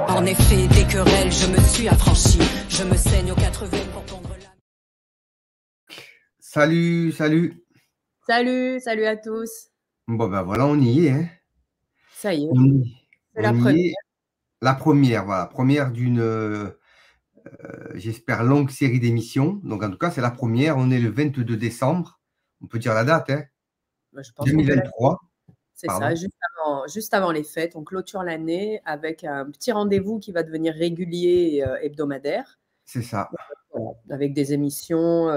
En effet, des querelles, je me suis affranchi. Je me saigne aux 80 pour pondre la... Salut, salut. Salut à tous. Bon, ben voilà, on y est. Hein. Ça y est, On c'est la y première. est. La première, voilà. Première d'une, j'espère, longue série d'émissions. Donc, en tout cas, c'est la première. On est le 22 décembre. On peut dire la date, hein. Je pense qu'on peut 2023. C'est ça, juste avant les fêtes. On clôture l'année avec un petit rendez-vous qui va devenir régulier et hebdomadaire. C'est ça. Voilà, avec des émissions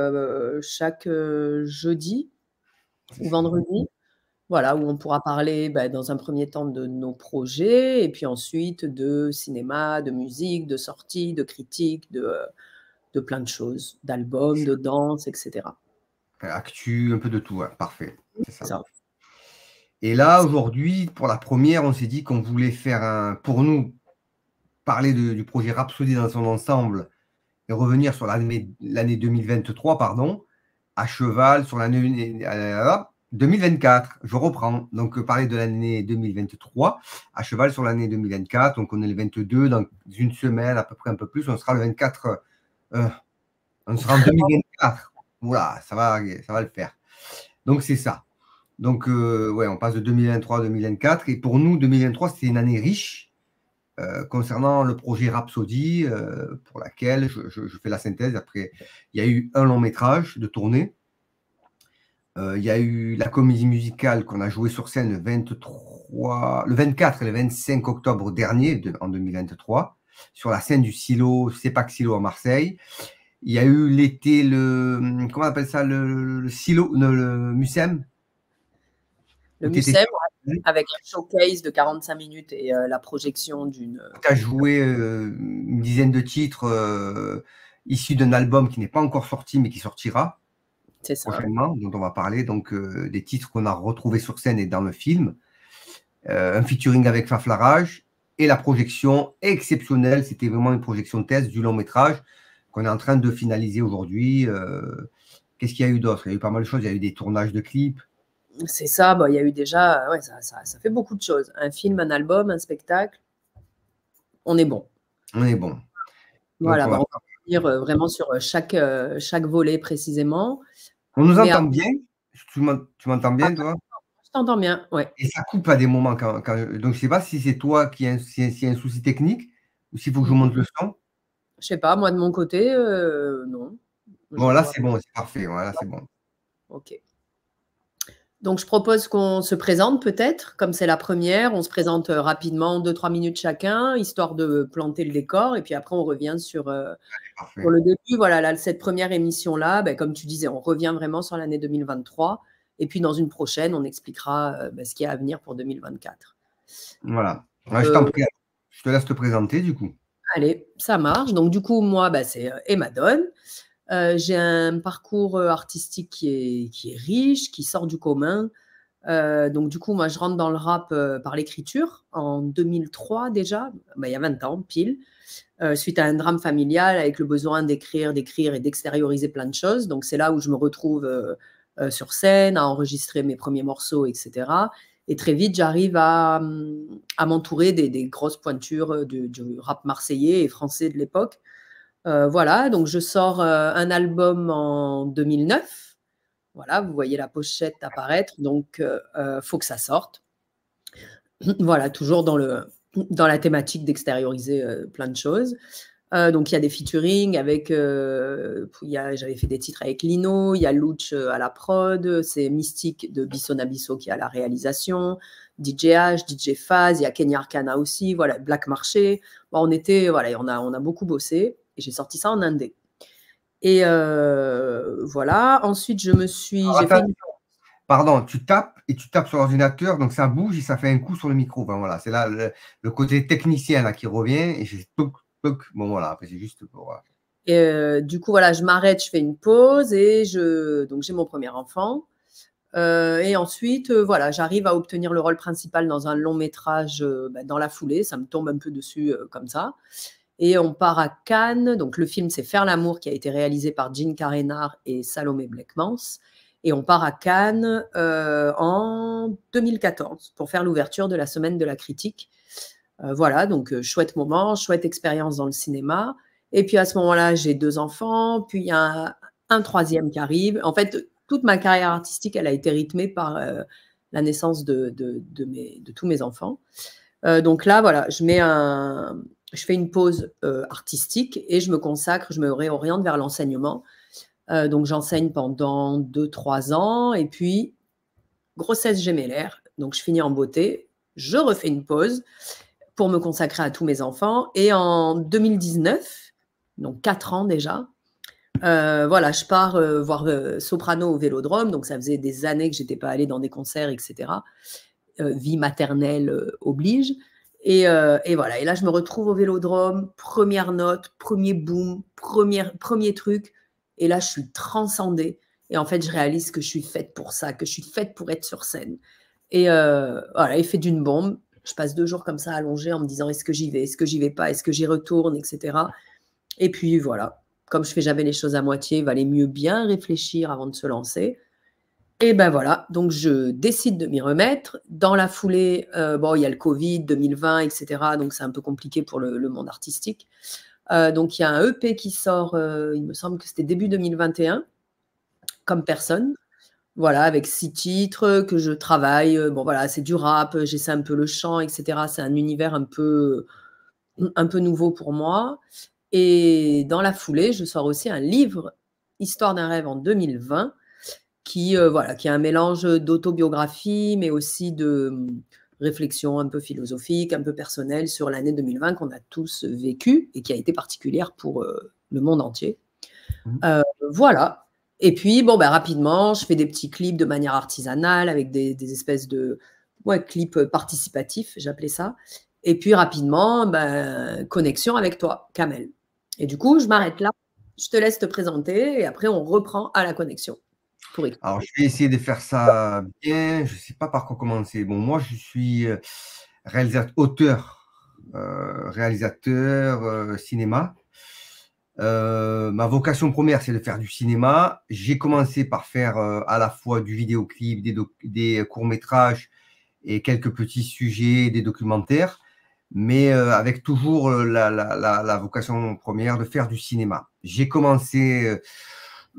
chaque jeudi ou vendredi. Voilà, où on pourra parler dans un premier temps de nos projets et puis ensuite de cinéma, de musique, de sorties, de critiques, de plein de choses, d'albums, de danse, etc. Actu, un peu de tout. Ouais. Parfait. C'est ça. Ça. Et là, aujourd'hui, pour la première, on s'est dit qu'on voulait faire pour nous, parler du projet Rhapsody dans son ensemble et revenir sur l'année 2023, pardon, à cheval sur l'année 2024. Je reprends. Donc, parler de l'année 2023, à cheval sur l'année 2024. Donc, on est le 22, dans une semaine, à peu près un peu plus. On sera le 24. On sera en 2024. Voilà, ça va le faire. Donc, c'est ça. Donc, ouais, on passe de 2023 à 2024. Et pour nous, 2023, c'était une année riche concernant le projet Rhapsody, pour laquelle je fais la synthèse. Après, il y a eu un long métrage de tournée. Il y a eu la comédie musicale qu'on a jouée sur scène le 24 et le 25 octobre dernier, en 2023, sur la scène du Silo, CEPAC Silo à Marseille. Il y a eu l'été, comment on appelle ça, le Silo, le Mucem. Le Mucem, avec un showcase de 45 minutes et la projection d'une... Tu as joué une dizaine de titres issus d'un album qui n'est pas encore sorti, mais qui sortira prochainement, dont on va parler, donc des titres qu'on a retrouvés sur scène et dans le film. Un featuring avec Faflarage et la projection exceptionnelle, c'était vraiment une projection test du long métrage qu'on est en train de finaliser aujourd'hui. Qu'est-ce qu'il y a eu d'autre? Il y a eu pas mal de choses, il y a eu des tournages de clips. C'est ça, il y a eu déjà, ouais, ça fait beaucoup de choses. Un film, un album, un spectacle, on est bon. On est bon. Voilà, on va revenir vraiment sur chaque volet précisément. On nous entend bien? Tu m'entends bien, toi? Je t'entends bien, ouais. Et ça coupe à des moments. Donc, je ne sais pas si c'est toi qui a un souci technique ou s'il faut que je monte le son. Je ne sais pas, moi de mon côté, non. Bon, là, c'est bon, c'est parfait. Voilà, c'est bon. Ok. Donc, je propose qu'on se présente peut-être, comme c'est la première, on se présente rapidement, 2-3 minutes chacun, histoire de planter le décor, et puis après, on revient sur le début. Voilà, là, cette première émission-là, comme tu disais, on revient vraiment sur l'année 2023, et puis dans une prochaine, on expliquera ce qu'il y a à venir pour 2024. Voilà. Je t'en prie, je te laisse te présenter, du coup. Allez, ça marche. Donc, du coup, moi, c'est Emma Donne. J'ai un parcours artistique qui est riche, qui sort du commun. Donc, du coup, moi, je rentre dans le rap par l'écriture en 2003 déjà, il y a 20 ans, pile, suite à un drame familial avec le besoin d'écrire et d'extérioriser plein de choses. Donc, c'est là où je me retrouve sur scène, à enregistrer mes premiers morceaux, etc. Et très vite, j'arrive à m'entourer des grosses pointures du rap marseillais et français de l'époque. Voilà, donc je sors un album en 2009. Voilà, vous voyez la pochette apparaître, donc faut que ça sorte. Voilà, toujours dans la thématique d'extérioriser plein de choses. Donc il y a des featuring avec, j'avais fait des titres avec Lino, il y a Louch à la prod, c'est Mystique de Bisson Abisso qui est à la réalisation, DJ H, DJ Faz, il y a Kenya Arcana aussi, voilà, Black Marché. Bon, on a beaucoup bossé. Et j'ai sorti ça en indé. Et voilà. Ensuite, Pardon, tu tapes sur l'ordinateur, donc ça bouge et ça fait un coup sur le micro. Enfin, voilà, c'est là le côté technicien là, qui revient. Et j'ai toc. Bon, voilà, après, c'est juste pour. Et du coup, voilà, je m'arrête, je fais une pause et donc j'ai mon premier enfant. Et ensuite, voilà, j'arrive à obtenir le rôle principal dans un long métrage dans la foulée. Ça me tombe un peu dessus comme ça. Et on part à Cannes. Donc, le film, c'est Faire l'amour, qui a été réalisé par Jean Carénard et Salomé Bleckmans. Et on part à Cannes en 2014 pour faire l'ouverture de la Semaine de la Critique. Voilà, donc chouette moment, chouette expérience dans le cinéma. Et puis à ce moment-là, j'ai 2 enfants, puis il y a un 3e qui arrive. En fait, toute ma carrière artistique, elle a été rythmée par la naissance de tous mes enfants. Donc là, voilà, je fais une pause artistique et je me réoriente vers l'enseignement. Donc j'enseigne pendant 2-3 ans et puis grossesse gémellaire, donc je finis en beauté, je refais une pause pour me consacrer à tous mes enfants. Et en 2019, donc 4 ans déjà, voilà, je pars voir Soprano au Vélodrome. Donc ça faisait des années que je n'étais pas allée dans des concerts, etc. Vie maternelle oblige. Et voilà, et là je me retrouve au Vélodrome, première note, premier boom, premier truc. Et là je suis transcendée. Et en fait, je réalise que je suis faite pour ça, que je suis faite pour être sur scène. Et voilà, effet d'une bombe. Je passe 2 jours comme ça allongée en me disant est-ce que j'y vais, est-ce que j'y vais pas, est-ce que j'y retourne, etc. Et puis voilà, comme je fais jamais les choses à moitié, il valait mieux bien réfléchir avant de se lancer. Et ben voilà, donc je décide de m'y remettre. Dans la foulée, bon, il y a le Covid, 2020, etc. Donc c'est un peu compliqué pour le monde artistique. Donc il y a un EP qui sort, il me semble que c'était début 2021, comme personne. Voilà, avec 6 titres que je travaille. Bon, voilà, c'est du rap, j'essaie un peu le chant, etc. C'est un univers un peu nouveau pour moi. Et dans la foulée, je sors aussi un livre, Histoire d'un rêve en 2020, voilà, qui est un mélange d'autobiographie, mais aussi de réflexion un peu philosophique, un peu personnelle sur l'année 2020 qu'on a tous vécue et qui a été particulière pour le monde entier. Voilà. Et puis, bon, ben, rapidement, je fais des petits clips de manière artisanale avec des espèces de clips participatifs, j'appelais ça. Et puis, rapidement, ben, connexion avec toi, Kamel. Et du coup, je m'arrête là. Je te laisse te présenter et après, on reprend à la connexion. Alors, je vais essayer de faire ça bien. Je ne sais pas par quoi commencer. Bon, moi, je suis auteur, réalisateur cinéma. Ma vocation première, c'est de faire du cinéma. J'ai commencé par faire à la fois du vidéoclip, des courts-métrages et quelques petits sujets, des documentaires, mais avec toujours la vocation première de faire du cinéma. J'ai commencé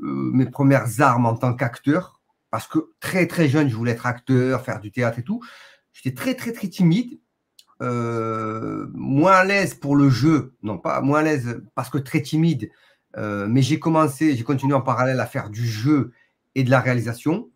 mes premières armes en tant qu'acteur, parce que très très jeune, je voulais être acteur, faire du théâtre et tout. J'étais très très très timide. Moins à l'aise pour le jeu, non pas moins à l'aise parce que très timide, mais j'ai continué en parallèle à faire du jeu et de la réalisation.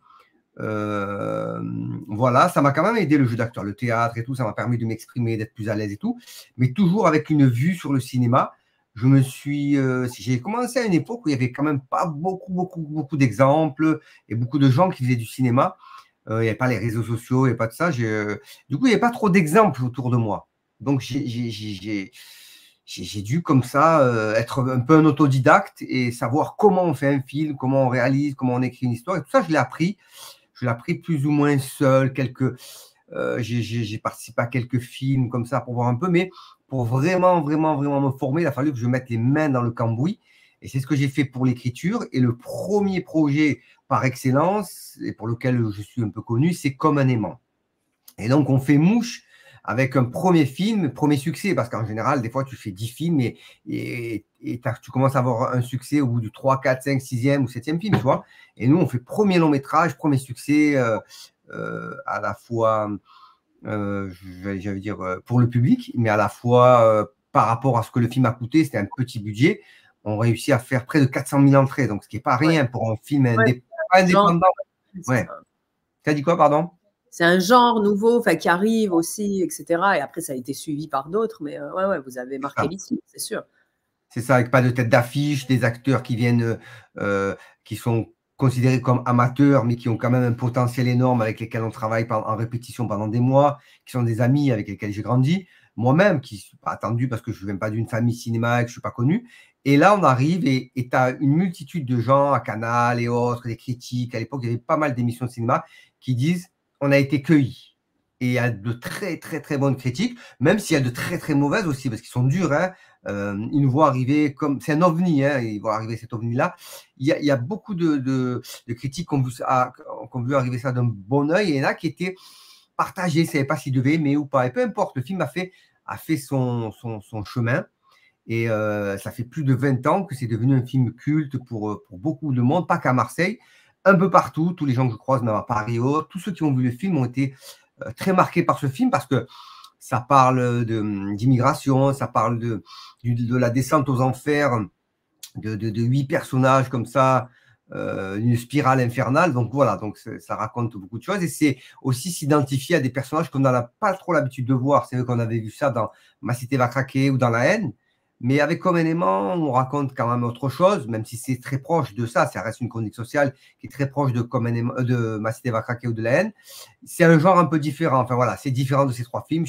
Voilà, ça m'a quand même aidé le jeu d'acteur, le théâtre et tout, ça m'a permis de m'exprimer, d'être plus à l'aise et tout, mais toujours avec une vue sur le cinéma. J'ai commencé à une époque où il y avait quand même pas beaucoup d'exemples et beaucoup de gens qui faisaient du cinéma. Il n'y avait pas les réseaux sociaux, il n'y avait pas de ça. Du coup, il n'y avait pas trop d'exemples autour de moi. Donc, j'ai dû comme ça être un peu un autodidacte et savoir comment on fait un film, comment on réalise, comment on écrit une histoire. Et tout ça, je l'ai appris. Je l'ai appris plus ou moins seul. J'ai participé à quelques films comme ça pour voir un peu, mais pour vraiment me former, il a fallu que je mette les mains dans le cambouis. Et c'est ce que j'ai fait pour l'écriture. Et le premier projet par excellence, et pour lequel je suis un peu connu, c'est Comme un aimant. Et donc, on fait mouche avec un premier film, premier succès, parce qu'en général, des fois, tu fais 10 films et tu commences à avoir un succès au bout du 3, 4, 5, 6e ou 7e film, tu vois. Et nous, on fait premier long métrage, premier succès à la fois, j'allais dire, pour le public, mais à la fois par rapport à ce que le film a coûté, c'était un petit budget. On réussit à faire près de 400 000 entrées, donc ce qui n'est pas rien pour un film indépendant. Ouais. Tu as dit quoi, pardon? C'est un genre nouveau qui arrive aussi, etc. Et après, ça a été suivi par d'autres, mais vous avez marqué l'histoire, c'est sûr. C'est ça, avec pas de tête d'affiche, des acteurs qui viennent, qui sont considérés comme amateurs, mais qui ont quand même un potentiel énorme, avec lesquels on travaille en répétition pendant des mois, qui sont des amis avec lesquels j'ai grandi. Moi-même, qui ne suis pas attendu parce que je ne viens pas d'une famille cinéma et que je ne suis pas connu. Et là, on arrive et tu as une multitude de gens à Canal et autres, des critiques. À l'époque, il y avait pas mal d'émissions de cinéma qui disent on a été cueillis. Et il y a de très, très, très bonnes critiques, même s'il y a de très, très mauvaises aussi, parce qu'ils sont durs. Hein. Ils nous voient arriver comme… C'est un ovni, hein, ils voient arriver cet ovni-là. Il y a beaucoup de critiques qui ont vu arriver ça d'un bon oeil. Et il y en a qui étaient partagés, ils ne savaient pas s'ils devaient aimer ou pas. Et peu importe, le film a fait a fait son chemin. Et ça fait plus de 20 ans que c'est devenu un film culte pour beaucoup de monde, pas qu'à Marseille, un peu partout. Tous les gens que je croise, même à Paris, tous ceux qui ont vu le film ont été très marqués par ce film parce que ça parle d'immigration, ça parle de la descente aux enfers de 8 personnages comme ça, une spirale infernale. Donc voilà, donc ça raconte beaucoup de choses et c'est aussi s'identifier à des personnages qu'on n'a pas trop l'habitude de voir. C'est vrai qu'on avait vu ça dans Ma cité va craquer ou dans La haine, mais avec comme élément, on raconte quand même autre chose, même si c'est très proche de ça. Ça reste une chronique sociale qui est très proche de Ma cité va craquer ou de La haine. C'est un genre un peu différent. Enfin voilà, c'est différent de ces 3 films.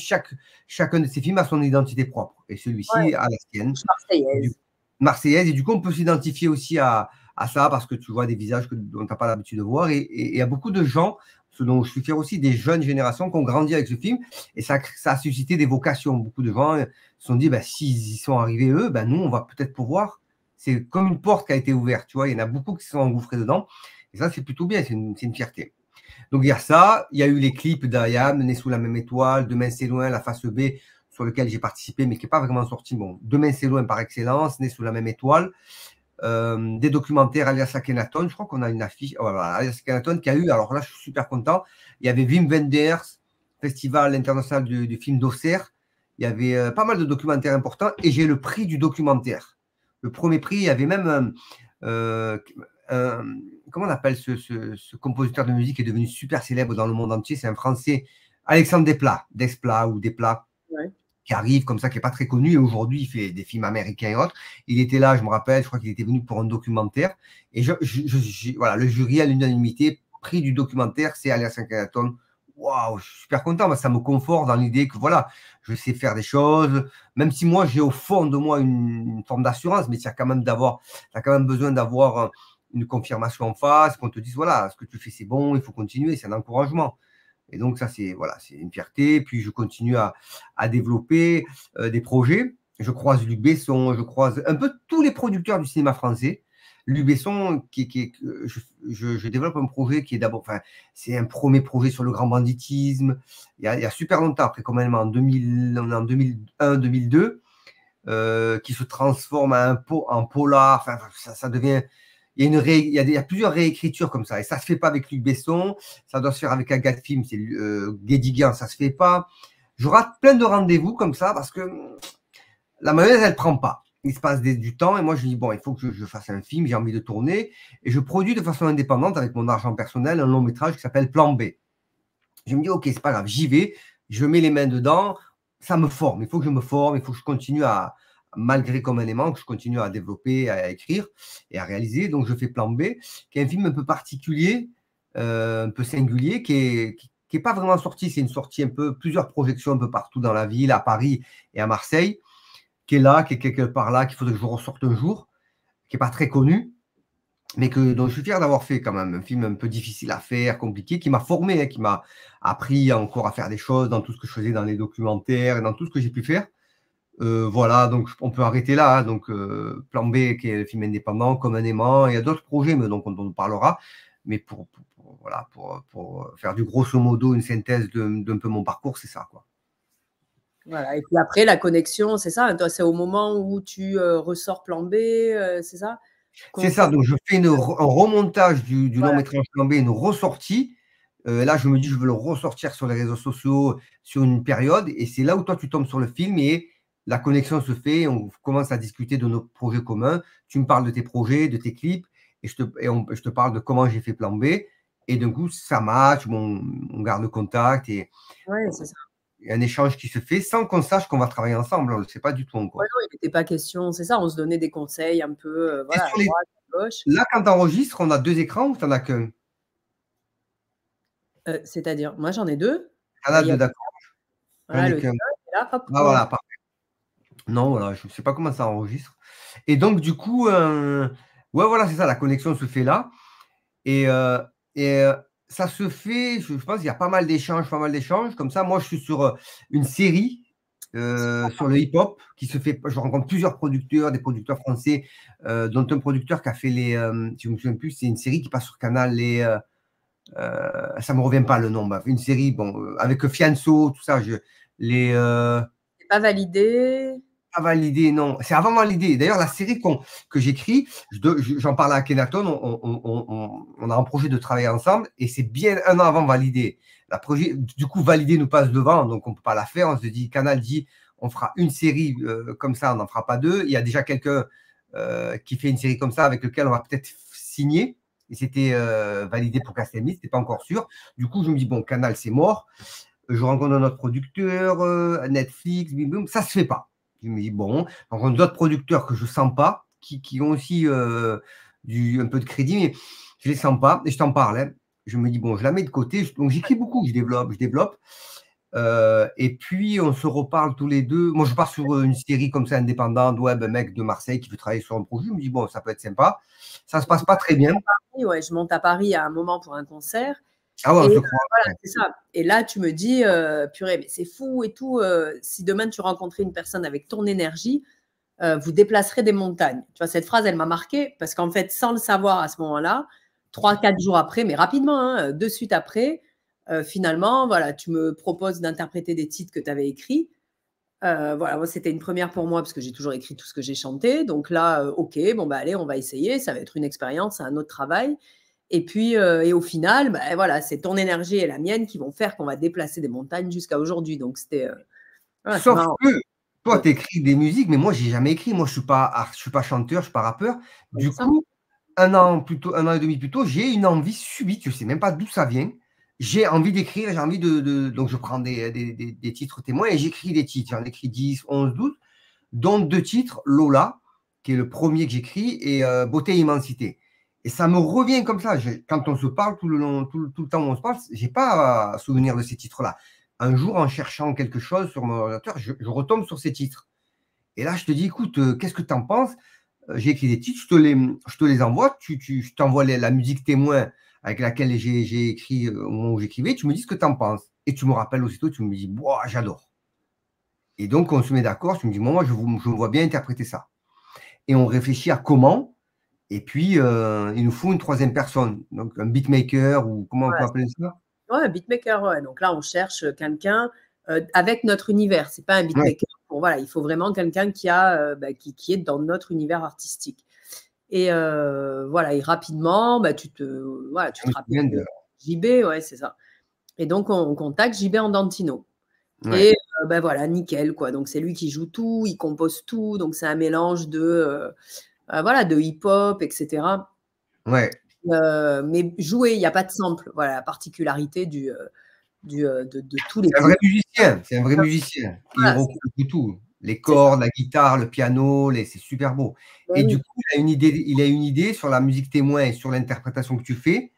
Chacun de ces films a son identité propre et celui-ci a la sienne. Marseillaise. Marseillaise, et du coup, on peut s'identifier aussi à ça parce que tu vois des visages dont tu n'as pas l'habitude de voir. Et il y a beaucoup de gens, ce dont je suis fier aussi, des jeunes générations qui ont grandi avec ce film et ça a suscité des vocations. Beaucoup de gens se sont dit, s'ils y sont arrivés, eux, nous, on va peut-être pouvoir. C'est comme une porte qui a été ouverte, tu vois. Il y en a beaucoup qui se sont engouffrés dedans. Et ça, c'est plutôt bien, c'est une fierté. Donc, il y a ça. Il y a eu les clips d'Ayam, Né sous la même étoile, Demain c'est loin, La face B, sur lequel j'ai participé, mais qui n'est pas vraiment sorti. Bon, Demain c'est loin par excellence, Né sous la même étoile. Des documentaires, Alias Akhenaton, je crois qu'on a une affiche, voilà, Alias Akhenaton qui a eu, alors là je suis super content, il y avait Wim Wenders, Festival international du film d'Auxerre, il y avait pas mal de documentaires importants et j'ai le prix du documentaire. Le premier prix, il y avait même comment on appelle ce compositeur de musique qui est devenu super célèbre dans le monde entier, c'est un Français, Alexandre Desplat ou Desplat. Ouais. Qui arrive comme ça, qui n'est pas très connu, et aujourd'hui, il fait des films américains et autres. Il était là, je me rappelle, je crois qu'il était venu pour un documentaire. Et voilà, le jury, à l'unanimité, prix du documentaire, c'est Alias Akhenaton. Waouh, je suis super content, ça me conforte dans l'idée que voilà, je sais faire des choses, même si moi, j'ai au fond de moi une forme d'assurance, mais tu as quand même besoin d'avoir une confirmation en face, qu'on te dise, voilà, ce que tu fais, c'est bon, il faut continuer, c'est un encouragement. Et donc, ça, c'est une fierté. Puis, je continue à développer des projets. Je croise Luc Besson, je croise un peu tous les producteurs du cinéma français. Luc Besson, je développe un projet qui est d'abord, c'est un premier projet sur le grand banditisme. Il y a super longtemps, après quand même en 2001, 2002, qui se transforme en polar. Ça devient... Il y a plusieurs réécritures comme ça. Et ça ne se fait pas avec Luc Besson. Ça doit se faire avec Agathe Film. C'est Guédiguian, ça ne se fait pas. Je rate plein de rendez-vous comme ça parce que la mayonnaise, elle ne prend pas. Il se passe du temps et moi, je dis, bon, il faut que je fasse un film, j'ai envie de tourner. Et je produis de façon indépendante avec mon argent personnel un long métrage qui s'appelle Plan B. Je me dis, OK, c'est pas grave, j'y vais. Je mets les mains dedans. Ça me forme. Il faut que je me forme. Il faut que je continue malgré comme un aimant, que je continue à développer, à écrire et à réaliser. Donc, je fais Plan B, qui est un film un peu particulier, un peu singulier, qui est pas vraiment sorti. C'est une sortie plusieurs projections un peu partout dans la ville, à Paris et à Marseille, qui est là, qui est quelque part là, qu'il faudrait que je ressorte un jour, qui n'est pas très connu, mais dont je suis fier d'avoir fait quand même. Un film un peu difficile à faire, compliqué, qui m'a formé, qui m'a appris encore à faire des choses dans tout ce que je faisais dans les documentaires et dans tout ce que j'ai pu faire. Voilà, donc on peut arrêter là. Hein, donc, Plan B, qui est le film indépendant, Comme un aimant. Il y a d'autres projets, mais donc on en parlera. Mais pour faire du grosso modo une synthèse d'un peu mon parcours, c'est ça, quoi. Voilà, et puis après, la connexion, c'est ça. Toi, c'est au moment où tu ressors Plan B, c'est ça? C'est ça. Donc, je fais un remontage du long métrage Plan B, une ressortie. Là, je me dis, je veux le ressortir sur les réseaux sociaux sur une période. Et c'est là où toi, tu tombes sur le film et la connexion se fait, on commence à discuter de nos projets communs. Tu me parles de tes projets, de tes clips, et je te parle de comment j'ai fait Plan B. Et d'un coup, ça match, on garde contact. Et c'est ça. Il y a un échange qui se fait sans qu'on sache qu'on va travailler ensemble. On ne le sait pas du tout encore. Ouais, non, il n'était pas question, c'est ça, on se donnait des conseils un peu, voilà, à droite, à gauche. Là, quand tu enregistres, on a 2 écrans ou tu n'en as qu'un? C'est-à-dire, moi, j'en ai 2. Tu en as 2, d'accord. Voilà, le tien, et là, hop. Voilà, parfait. Non, voilà, je ne sais pas comment ça enregistre. Et donc, du coup, ouais, voilà, c'est ça, la connexion se fait là. Et ça se fait, je pense qu'il y a pas mal d'échanges. Comme ça, moi, je suis sur une série sur le hip-hop qui se fait. Je rencontre plusieurs producteurs, des producteurs français, dont un producteur qui a fait je ne me souviens plus, c'est une série qui passe sur Canal, ça ne me revient pas le nom. Une série, bon, avec Fianso, tout ça, C'est pas validé. Pas validé, non. C'est avant validé. D'ailleurs, la série que j'écris, j'en parle à Akhenaton, on a un projet de travailler ensemble et c'est bien 1 an avant validé. Du coup, validé nous passe devant, donc on ne peut pas la faire. On se dit, Canal dit, on fera une série comme ça, on n'en fera pas 2. Il y a déjà quelqu'un qui fait une série comme ça avec lequel on va peut-être signer. Et c'était validé pour Castelmy, ce n'était pas encore sûr. Du coup, je me dis, bon, Canal, c'est mort. Je rencontre un autre producteur, Netflix, bim, bim, ça ne se fait pas. Je me dis, bon, je rencontre d'autres producteurs que je ne sens pas, qui ont aussi un peu de crédit, mais je ne les sens pas. Et je t'en parle. Hein. Je me dis, bon, je la mets de côté. Donc, j'écris beaucoup, je développe. Et puis, on se reparle tous les deux. Moi, je pars sur une série comme ça, indépendante, web, un mec de Marseille qui veut travailler sur un projet. Je me dis, bon, ça peut être sympa. Ça ne se passe pas très bien. Ouais, je monte à Paris à un moment pour un concert. Ah ouais, on et se croit. Voilà, c'est ça. Et là, tu me dis, purée, mais c'est fou et tout. Si demain, tu rencontrais une personne avec ton énergie, vous déplacerez des montagnes. Tu vois, cette phrase, elle m'a marquée parce qu'en fait, sans le savoir à ce moment-là, 3-4 jours après, mais rapidement, hein, de suite après, finalement, voilà, tu me proposes d'interpréter des titres que tu avais écrits. Voilà, c'était une première pour moi parce que j'ai toujours écrit tout ce que j'ai chanté. Donc là, ok, bon, bah allez, on va essayer. Ça va être une expérience, c'est un autre travail. Et puis, et au final, bah, voilà, c'est ton énergie et la mienne qui vont faire qu'on va déplacer des montagnes jusqu'à aujourd'hui. Donc, c'était. Voilà, Sauf que toi, Ouais. tu écris des musiques, mais moi, j'ai jamais écrit. Moi, je suis pas chanteur, je suis pas rappeur. Du coup, 1 an et demi plus tôt, j'ai une envie subite. Je sais même pas d'où ça vient. J'ai envie d'écrire, j'ai envie donc je prends des titres témoins et j'écris des titres. J'en écris 10, 11, 12, dont 2 titres, Lola, qui est le premier que j'écris, et Beauté et Immensité. Et ça me revient comme ça. Quand on se parle tout le temps où on se parle, j'ai pas à souvenir de ces titres-là. Un jour, en cherchant quelque chose sur mon ordinateur, je retombe sur ces titres. Et là, je te dis, écoute, qu'est-ce que tu en penses? J'ai écrit des titres, je te les envoie, je t'envoie la musique témoin avec laquelle j'ai écrit au moment où j'écrivais, tu me dis ce que tu en penses. Et tu me rappelles aussitôt, tu me dis, boah, j'adore. Et donc, on se met d'accord, tu me dis, moi, je me vois bien interpréter ça. Et on réfléchit à comment, et puis il nous faut une 3e personne, donc un beatmaker, ou comment on peut appeler ça? Ouais, un beatmaker, ouais. Donc là, on cherche quelqu'un avec notre univers. C'est pas un beatmaker. Ouais. Voilà, il faut vraiment quelqu'un qui est dans notre univers artistique. Et voilà, et rapidement, tu te rappelles de JB, ouais, c'est ça. Et donc, on contacte JB Andantino. Ouais. Et voilà, nickel, quoi. Donc, c'est lui qui joue tout, il compose tout. Donc, c'est un mélange de hip-hop, etc. Ouais. Mais jouer, il n'y a pas de sample. Voilà, la particularité de tous les. C'est un vrai musicien, c'est un vrai musicien. Il recoupe tout. Les cordes, la guitare, le piano, c'est super beau. Et du coup, il a une idée sur la musique témoin et sur l'interprétation que tu fais,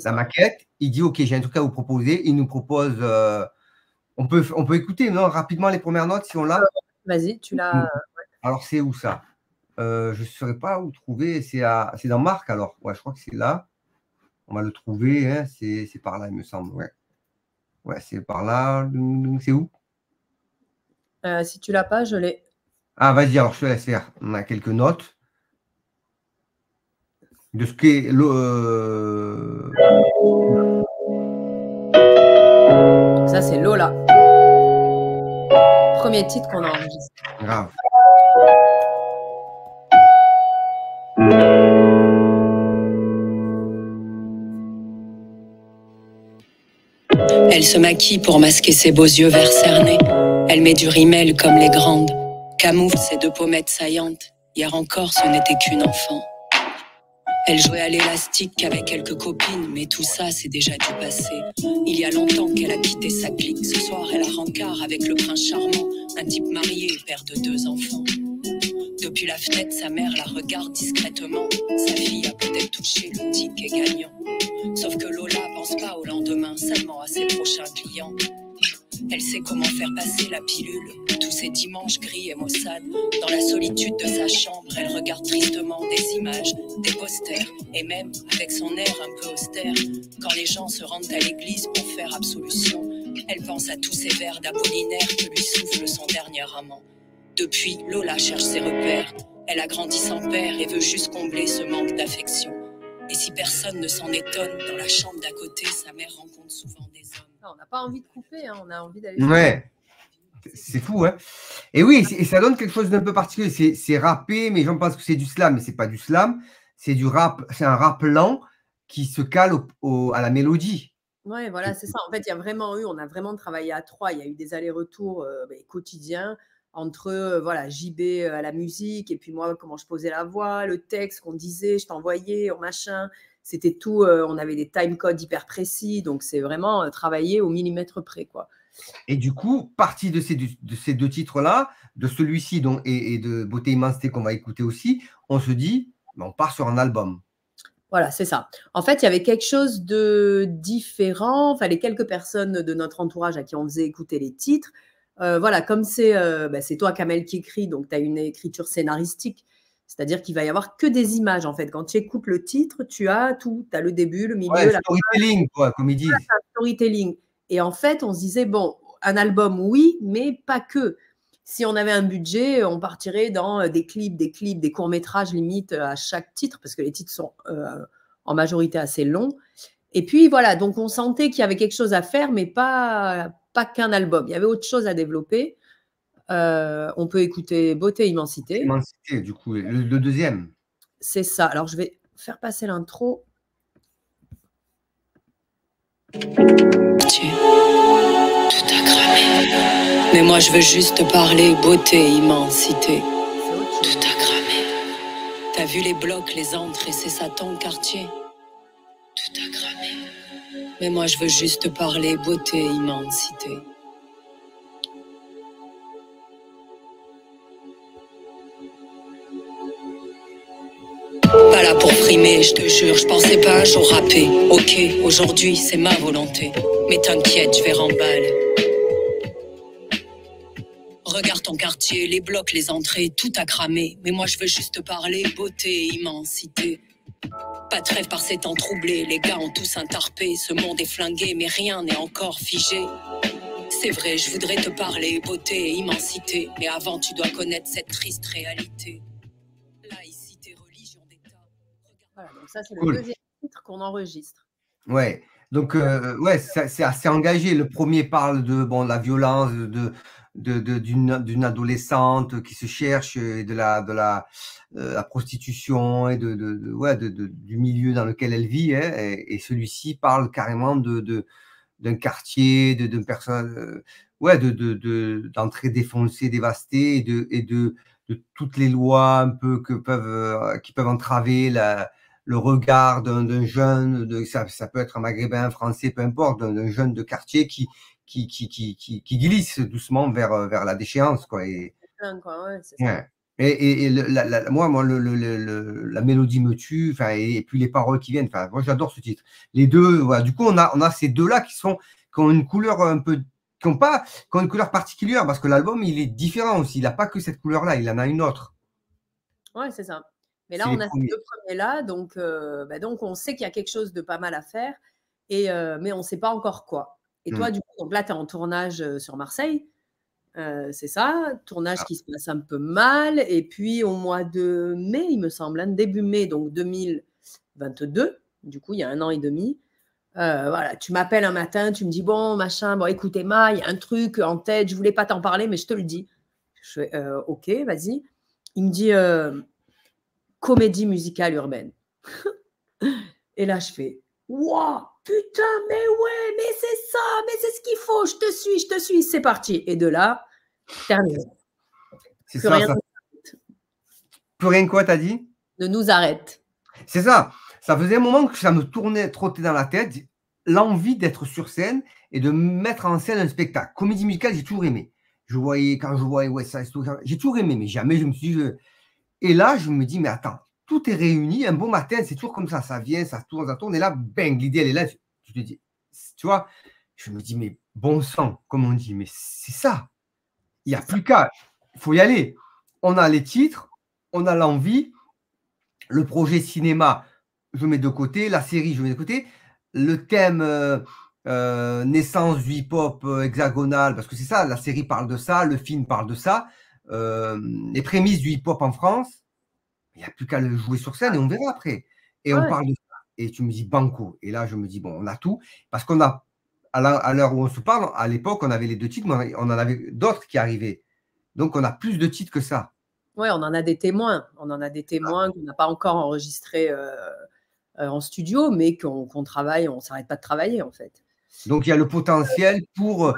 la maquette. Il dit, OK, j'ai un truc à vous proposer. Il nous propose, on peut écouter rapidement les premières notes si on l'a. Vas-y, tu l'as. Alors, c'est où ça? Je ne saurais pas où trouver. C'est dans Marc, alors. Ouais, je crois que c'est là. On va le trouver. Hein. C'est par là, il me semble. Ouais. Ouais, c'est par là. C'est où? Si tu l'as pas, je l'ai. Ah, vas-y, alors je te laisse faire. On a quelques notes de ce qu'est Ça, c'est Lola. Premier titre qu'on a enregistré. Grave. Elle se maquille pour masquer ses beaux yeux vert cernés. Elle met du rimel comme les grandes. Camoufle ses 2 pommettes saillantes. Hier encore, ce n'était qu'une enfant. Elle jouait à l'élastique avec quelques copines, mais tout ça, c'est déjà du passé. Il y a longtemps qu'elle a quitté sa clique. Ce soir, elle a rencard avec le prince charmant, un type marié, père de 2 enfants. Depuis la fenêtre, sa mère la regarde discrètement. Sa fille a peut-être touché le ticket gagnant. Sauf que Lola pense pas au lendemain, seulement à ses prochains clients. Elle sait comment faire passer la pilule. Tous ces dimanches gris et maussades. Dans la solitude de sa chambre, elle regarde tristement des images, des posters. Et même, avec son air un peu austère, quand les gens se rendent à l'église pour faire absolution, elle pense à tous ces vers d'Apollinaire que lui souffle son dernier amant. Depuis, Lola cherche ses repères. Elle a grandi sans père et veut juste combler ce manque d'affection. Et si personne ne s'en étonne, dans la chambre d'à côté, sa mère rencontre souvent des hommes. Non, on n'a pas envie de couper, hein, on a envie d'aller. Ouais. C'est fou, hein. Et oui, et ça donne quelque chose d'un peu particulier. C'est rappé, mais les gens pensent que c'est du slam, mais c'est pas du slam. C'est du rap, c'est un rap lent qui se cale à la mélodie. Ouais, voilà, c'est ça. En fait, on a vraiment travaillé à 3. Il y a eu des allers-retours quotidiens entre voilà, JB à la musique, et puis moi, comment je posais la voix, le texte qu'on disait, je t'envoyais, machin. C'était tout, on avait des time codes hyper précis, donc c'est vraiment travaillé au millimètre près, quoi. Et du coup, partie de ces deux titres-là, de celui-ci et de Beauté Immensité qu'on va écouter aussi, on se dit, on part sur un album. Voilà, c'est ça. En fait, il y avait quelque chose de différent. Enfin, les quelques personnes de notre entourage à qui on faisait écouter les titres, voilà, comme c'est toi, Kamel, qui écrit, donc tu as une écriture scénaristique. C'est-à-dire qu'il va y avoir que des images, en fait. Quand tu écoutes le titre, tu as tout. Tu as le début, le milieu, la storytelling, quoi, comme ils disent. Voilà, storytelling. Et en fait, on se disait, bon, un album, oui, mais pas que. Si on avait un budget, on partirait dans des clips, des courts-métrages limite à chaque titre, parce que les titres sont en majorité assez longs. Et puis voilà, donc on sentait qu'il y avait quelque chose à faire, mais pas qu'un album. Il y avait autre chose à développer. On peut écouter Beauté Immensité. Immensité, du coup, le deuxième. C'est ça. Alors, je vais faire passer l'intro. Tout a cramé. Mais moi je veux juste parler beauté, immensité. Tout a cramé. T'as vu les blocs, les entrées, c'est ça ton quartier. Tout a cramé. Mais moi je veux juste parler beauté, immensité. Pas là pour frimer, je te jure, je pensais pas un jour rapper. Ok, aujourd'hui c'est ma volonté. Mais t'inquiète, je vais remballer. Regarde ton quartier, les blocs, les entrées, tout a cramé. Mais moi je veux juste parler beauté, immensité. Pas de rêve par ces temps troublés, les gars ont tous intarpé. Ce monde est flingué, mais rien n'est encore figé. C'est vrai, je voudrais te parler beauté, immensité. Mais avant tu dois connaître cette triste réalité. Laïcité, religion d'État. Voilà, donc ça c'est le deuxième titre qu'on enregistre. Ouais. Donc, ouais, c'est assez engagé. Le premier parle de la violence, d'une adolescente qui se cherche, et de la prostitution et du milieu dans lequel elle vit. Hein, et celui-ci parle carrément d'un quartier, d'une personne, d'entrée défoncée, dévastée, et de toutes les lois un peu qui peuvent entraver le regard d'un jeune, ça peut être un Maghrébin, français, peu importe, d'un jeune de quartier qui glisse doucement vers la déchéance, quoi. Et, ouais, c'est ça. Ouais. Et moi, la mélodie me tue, et puis les paroles qui viennent. Moi, j'adore ce titre. Les deux, voilà. Du coup, on a ces deux-là qui ont une couleur un peu, qui ont une couleur particulière, parce que l'album, il est différent aussi. Il n'a pas que cette couleur-là, il en a une autre. Ouais, c'est ça. Mais là, on a ces deux premiers-là, donc on sait qu'il y a quelque chose de pas mal à faire, mais on ne sait pas encore quoi. Et toi, du coup, donc là, tu es en tournage sur Marseille, c'est ça, tournage qui se passe un peu mal, et puis au mois de mai, il me semble, début mai, donc 2022, du coup, il y a 1 an et demi, voilà, tu m'appelles un matin, tu me dis, bon, machin, bon, écoute Emma, il y a un truc en tête, je ne voulais pas t'en parler, mais je te le dis. Je fais, ok, vas-y. Il me dit... comédie musicale urbaine. Et là, je fais waouh, putain, mais ouais, mais c'est ça, mais c'est ce qu'il faut, je te suis, c'est parti. Et de là, terminé. C'est ça, ça. Plus rien quoi, t'as dit? Ne nous arrête. C'est ça. Ça faisait un moment que ça me trottait dans la tête, l'envie d'être sur scène et de mettre en scène un spectacle. Comédie musicale, j'ai toujours aimé. Quand je voyais West Side Story, j'ai toujours aimé, mais jamais je me suis dit. Et là, je me dis, mais attends, tout est réuni. Un beau matin, c'est toujours comme ça vient, ça tourne. Et là, bang, l'idée, elle est là. Je te dis, tu vois, je me dis, mais bon sang, comme on dit, mais c'est ça. Il n'y a plus qu'à. Il faut y aller. On a les titres, on a l'envie. Le projet cinéma, je mets de côté. La série, je mets de côté. Le thème naissance du hip-hop hexagonal, parce que c'est ça, la série parle de ça, le film parle de ça. Les prémices du hip-hop en France, il n'y a plus qu'à le jouer sur scène et on verra après. Et on parle de ça. Et tu me dis banco. Et là, je me dis, bon, on a tout. Parce qu'on a, à l'heure où on se parle, à l'époque, on avait les 2 titres, mais on en avait d'autres qui arrivaient. Donc, on a plus de titres que ça. Oui, on en a des témoins. On en a des témoins qu'on n'a pas encore enregistrés en studio, mais qu'on travaille, on ne s'arrête pas de travailler, en fait. Donc, il y a le potentiel pour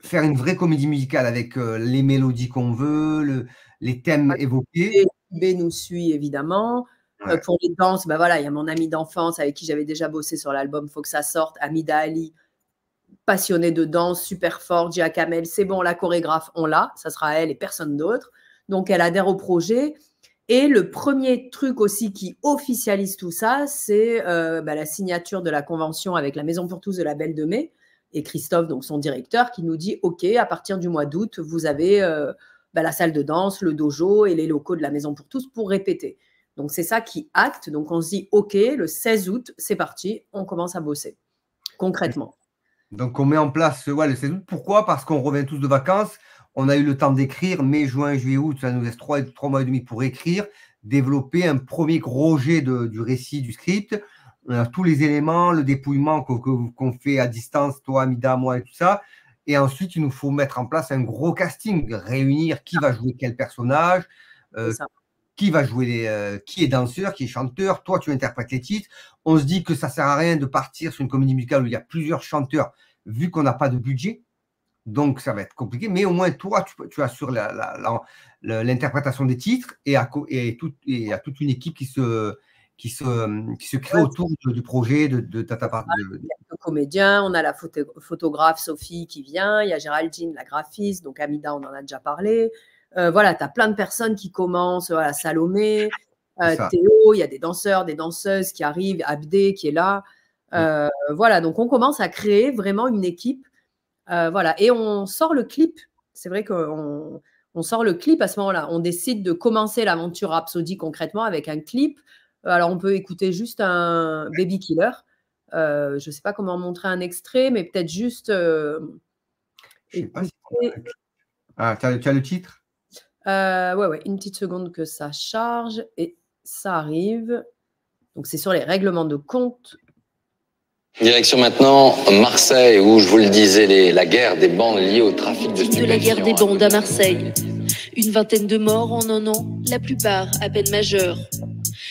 faire une vraie comédie musicale avec les mélodies qu'on veut, les thèmes évoqués. B nous suit, évidemment. Ouais. Pour les danses, ben voilà, il y a mon ami d'enfance avec qui j'avais déjà bossé sur l'album Faut que ça sorte, Hamida Ali, passionnée de danse, super forte, Gia Kamel, c'est bon, la chorégraphe, on l'a, ça sera elle et personne d'autre. Donc, elle adhère au projet. Et le premier truc aussi qui officialise tout ça, c'est la signature de la convention avec la Maison pour tous de la Belle de Mai et Christophe, donc son directeur, qui nous dit « Ok, à partir du mois d'août, vous avez la salle de danse, le dojo et les locaux de la Maison pour tous pour répéter. » Donc, c'est ça qui acte. Donc, on se dit « Ok, le 16 août, c'est parti, on commence à bosser concrètement. » Donc, on met en place le 16 août. Pourquoi? Parce qu'on revient tous de vacances. On a eu le temps d'écrire, mai, juin, juillet, août, ça nous laisse 3 mois et demi pour écrire, développer un premier gros jet du récit, du script. On a tous les éléments, le dépouillement qu'on fait à distance, toi, Amida, moi et tout ça. Et ensuite, il nous faut mettre en place un gros casting, réunir qui va jouer quel personnage, qui va jouer qui est danseur, qui est chanteur. Toi, tu interprètes les titres. On se dit que ça ne sert à rien de partir sur une comédie musicale où il y a plusieurs chanteurs, vu qu'on n'a pas de budget. Donc, ça va être compliqué. Mais au moins, toi, tu assures l'interprétation des titres et il y a toute une équipe qui se crée autour du projet de Tata Part. Il y a le comédien, on a la photographe Sophie qui vient, il y a Géraldine, la graphiste, donc Amida, on en a déjà parlé. Voilà, tu as plein de personnes qui commencent, voilà, Salomé, Théo, il y a des danseurs, des danseuses qui arrivent, Abdé qui est là. Voilà, donc on commence à créer vraiment une équipe. Voilà, et on sort le clip. C'est vrai qu'on sort le clip à ce moment-là. On décide de commencer l'aventure Rhapsody concrètement avec un clip. Alors, on peut écouter juste un Baby Killer. Je ne sais pas comment montrer un extrait, mais peut-être juste. Je sais pas si tu as le titre? Ouais, une petite seconde que ça charge et ça arrive. Donc, c'est sur les règlements de compte. Direction maintenant Marseille, où, je vous le disais, la guerre des bandes liées au trafic de stupéfiants. De la guerre des bandes à Marseille. Une vingtaine de morts en un an, la plupart à peine majeurs.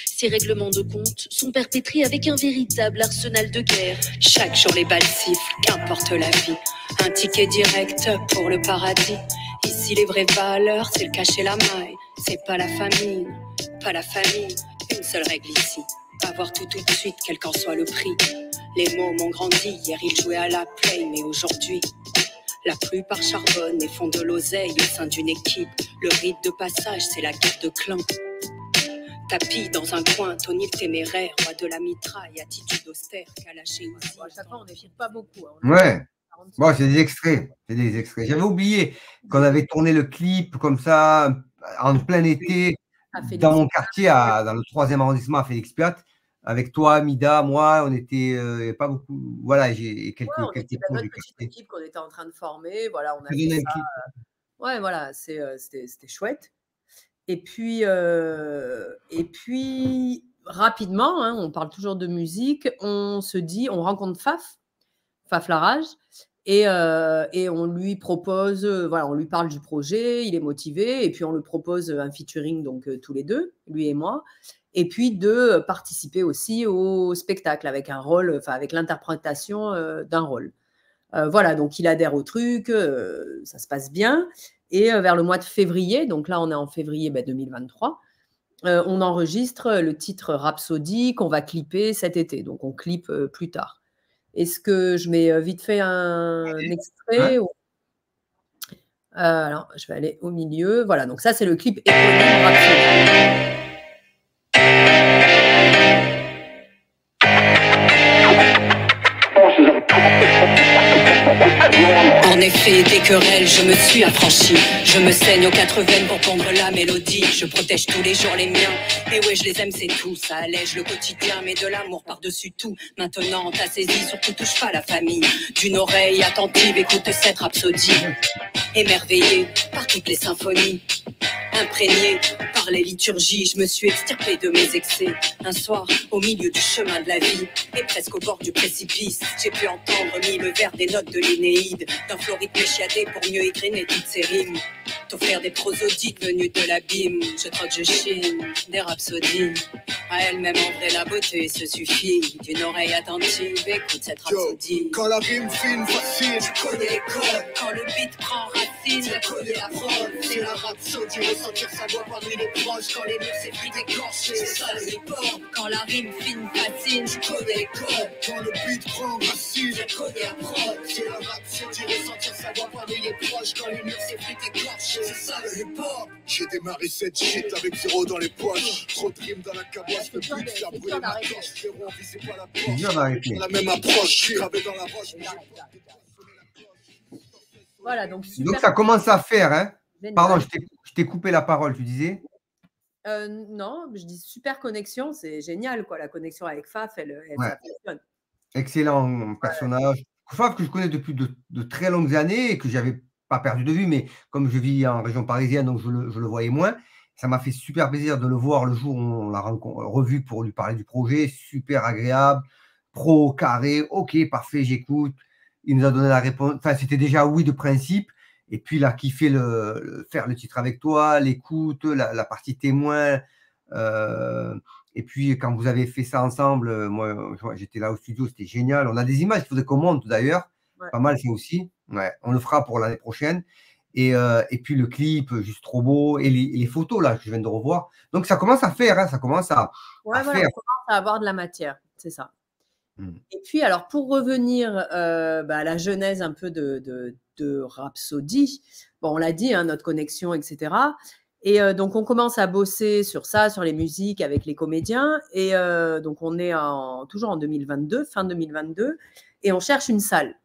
Ces règlements de compte sont perpétrés avec un véritable arsenal de guerre. Chaque jour les balles sifflent, qu'importe la vie. Un ticket direct pour le paradis. Ici les vraies valeurs, c'est le cacher la maille. C'est pas la famine, pas la famille. Une seule règle ici, avoir tout de suite, quel qu'en soit le prix. Les mômes ont grandi, hier ils jouaient à la play, mais aujourd'hui, la plupart charbonnent et font de l'oseille au sein d'une équipe. Le rite de passage, c'est la guerre de clan. Tapis dans un coin, Tony le téméraire, roi de la mitraille, attitude austère, calaché aussi. À chaque fois, on n'écrit pas beaucoup. Ouais. Bon, c'est des extraits. J'avais oublié qu'on avait tourné le clip comme ça, en plein été, dans mon quartier, dans le 3e arrondissement à Félix-Piat. Avec toi, Amida, moi, on était pas beaucoup. Voilà, j'ai quelques notre petite équipe qu'on était en train de former. Voilà, on a fait ça. Ouais, voilà, c'était chouette. Et puis rapidement, hein, on parle toujours de musique, on se dit, on rencontre Faf Larage, et on lui propose, on lui parle du projet, il est motivé, et puis on lui propose un featuring, donc tous les deux, lui et moi, et puis de participer aussi au spectacle avec un rôle, avec l'interprétation d'un rôle. Voilà, donc il adhère au truc, ça se passe bien. Et vers le mois de février, donc là on est en février 2023, on enregistre le titre Rhapsody qu'on va clipper cet été. Donc on clippe plus tard. Est-ce que je mets vite fait un extrait? Alors je vais aller au milieu. Voilà, donc ça c'est le clip éponyme Rhapsody. En effet, des querelles, je me suis affranchi. Je me saigne aux 4 veines pour pondre la mélodie. Je protège tous les jours les miens. Et ouais, je les aime, c'est tout. Ça allège le quotidien, mais de l'amour par-dessus tout. Maintenant, t'as saisi, surtout touche pas la famille. D'une oreille attentive, écoute cette rhapsodie. Émerveillé par toutes les symphonies. Imprégné par les liturgies, je me suis extirpé de mes excès. Un soir, au milieu du chemin de la vie, et presque au bord du précipice, j'ai pu entendre mille vers des notes de l'Énéide, d'un floride méchiadé pour mieux égrainer toutes ces rimes. T'offrir des prosodiques venus de l'abîme, je troque, je chine, des rhapsodies. À elle-même en vrai la beauté se suffit, d'une oreille attentive, écoute cette rhapsodie. Quand la rime fine, facile, Je connais les codes, quand le beat prend racine, je connais la prod, c'est la rhapsodie, ressentir sa voix parmi les proches. Quand les murs s'effritent écorchés, c'est ça le hip-hop. Quand la rime fine fascine, je connais les codes, quand le beat prend racine, je connais la prod, c'est la rhapsodie, ressentir sa voix parmi les proches. Quand les murs s'effritent écorchés, c'est ça le hip-hop. j'ai démarré cette shit avec 0 dans les poches. Trop de rimes dans la caboche, le but faire brûler ma torche. Frérot, on visait pas la C'est dur poche. d'arrêter. La même approche, je suis gravé dans la roche. Voilà, donc super. Donc ça commence à faire, hein. Génial. Pardon, je t'ai coupé la parole, tu disais? Non, je dis super connexion, c'est génial, quoi. La connexion avec Faf, Ouais. ça fonctionne. Excellent personnage. Faf que je connais depuis de très longues années et que j'avais pas perdu de vue, mais comme je vis en région parisienne, donc je le voyais moins. Ça m'a fait super plaisir de le voir le jour où on l'a revu pour lui parler du projet. Super agréable, pro, carré, ok, parfait, j'écoute. Il nous a donné la réponse. Enfin, c'était déjà oui de principe. Et puis, il a kiffé faire le titre avec toi, l'écoute, la partie témoin. Et puis, quand vous avez fait ça ensemble, moi, j'étais là au studio, c'était génial. On a des images qu'il faudrait qu'on monte d'ailleurs. Ouais. Pas mal, ça aussi. Ouais, on le fera pour l'année prochaine. Et puis, le clip, juste trop beau. Et les photos, là, que je viens de revoir. Donc, ça commence à faire. Hein, ça commence à Ouais, voilà, faire. on commence à avoir de la matière, c'est ça. Mm. Et puis, alors, pour revenir à la genèse un peu de Rhapsody, bon, on l'a dit, hein, notre connexion, etc. Et donc, on commence à bosser sur ça, sur les musiques avec les comédiens. Et donc, on est toujours en 2022, fin 2022, et on cherche une salle.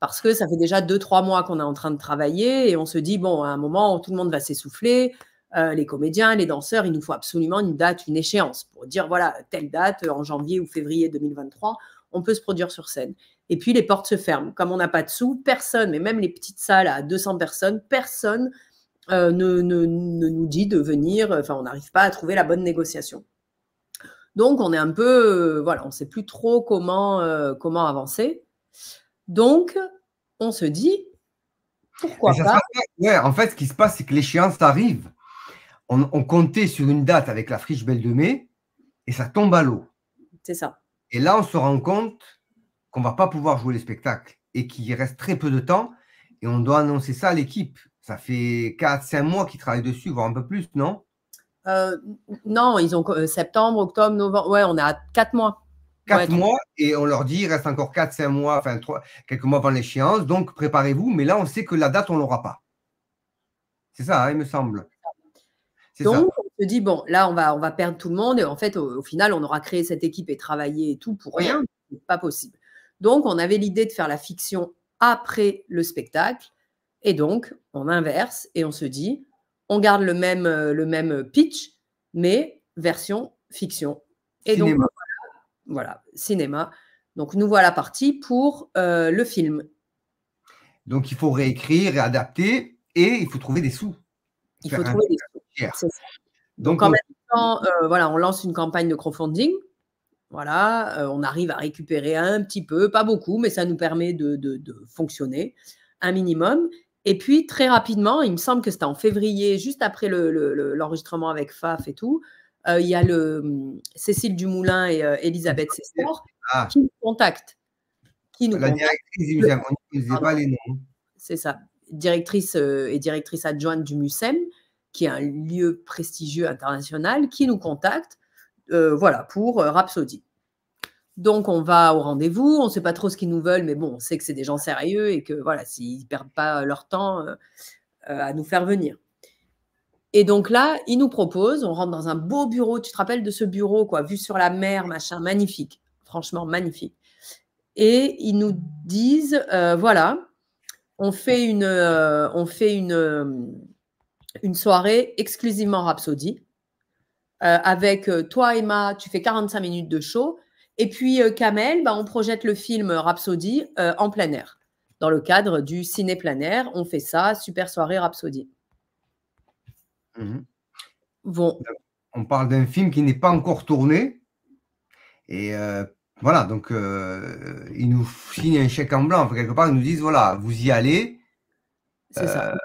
Parce que ça fait déjà 2-3 mois qu'on est en train de travailler et on se dit, bon, à un moment, tout le monde va s'essouffler. Les comédiens, les danseurs, il nous faut absolument une date, une échéance pour dire, voilà, telle date, en janvier ou février 2023, on peut se produire sur scène. Et puis, les portes se ferment. Comme on n'a pas de sous, personne, mais même les petites salles à 200 personnes, personne ne nous dit de venir. Enfin, on n'arrive pas à trouver la bonne négociation. Donc, on est un peu, voilà, on ne sait plus trop comment avancer. Donc, on se dit, pourquoi pas. Ouais, en fait, ce qui se passe, c'est que l'échéance arrive. On comptait sur une date avec la friche Belle de Mai et ça tombe à l'eau. C'est ça. Et là, on se rend compte qu'on ne va pas pouvoir jouer les spectacles et qu'il reste très peu de temps et on doit annoncer ça à l'équipe. Ça fait 4-5 mois qu'ils travaillent dessus, voire un peu plus, non? Non, ils ont septembre, octobre, novembre. Ouais, on est à 4 mois. 4 mois et on leur dit il reste encore 4-5 mois, enfin quelques mois avant l'échéance, donc préparez-vous. Mais là, on sait que la date, on ne l'aura pas. C'est ça, hein, il me semble. Donc, on se dit, bon, là, on va perdre tout le monde. Et en fait, au final, on aura créé cette équipe et travaillé et tout pour rien. C'est pas possible. Donc, on avait l'idée de faire la fiction après le spectacle. Et donc, on inverse et on se dit, on garde le même pitch, mais version fiction. Et cinéma. donc, voilà, cinéma. Donc, nous voilà partis pour le film. Donc, il faut réécrire, réadapter et il faut trouver des sous. Il faut trouver des sous. C'est ça. Donc, en même temps, voilà, on lance une campagne de crowdfunding. Voilà, on arrive à récupérer un petit peu, pas beaucoup, mais ça nous permet de fonctionner un minimum. Et puis, très rapidement, il me semble que c'était en février, juste après l'enregistrement avec Faf et tout, il y a Cécile Dumoulin et Elisabeth Sestor qui nous contactent. La directrice, on ne disait pas les noms. C'est ça, directrice et directrice adjointe du MUSEM, qui est un lieu prestigieux international, qui nous contacte voilà, pour Rhapsody. Donc, on va au rendez-vous, on ne sait pas trop ce qu'ils nous veulent, mais bon, on sait que c'est des gens sérieux et que voilà, s'ils ne perdent pas leur temps à nous faire venir. Et donc là, ils nous proposent, on rentre dans un beau bureau, tu te rappelles de ce bureau, quoi, vue sur la mer, machin, magnifique, franchement magnifique. Et ils nous disent, voilà, on fait une soirée exclusivement Rhapsody, avec toi, Emma, tu fais 45 minutes de show. Et puis, Kamel, on projette le film Rhapsody en plein air. Dans le cadre du ciné plein air, on fait ça, super soirée Rhapsody. vont… On parle d'un film qui n'est pas encore tourné. Et voilà, donc ils nous signent un chèque en blanc. Enfin, quelque part, ils nous disent, voilà, vous y allez. C'est ça.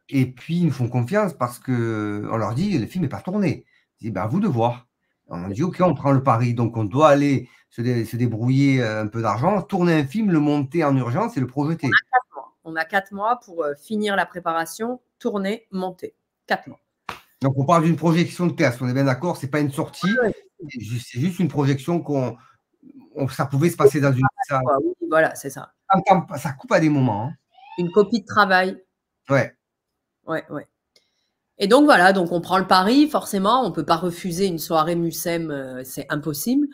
Et puis, ils nous font confiance parce qu'on leur dit, le film n'est pas tourné. Ils disent, ben, à vous de voir. On dit, OK, on prend le pari. Donc, on doit aller se débrouiller un peu d'argent, tourner un film, le monter en urgence et le projeter. On a 4 mois pour finir la préparation, tourner, monter. 4 mois. Donc, on parle d'une projection de test. On est bien d'accord, ce n'est pas une sortie. Ouais. C'est juste une projection ça pouvait se passer dans une salle. Oui, voilà, c'est ça. Ça coupe à des moments. Hein. Une copie de travail. Ouais. Ouais. Et donc, voilà, donc on prend le pari, forcément. On ne peut pas refuser une soirée Mucem, c'est impossible.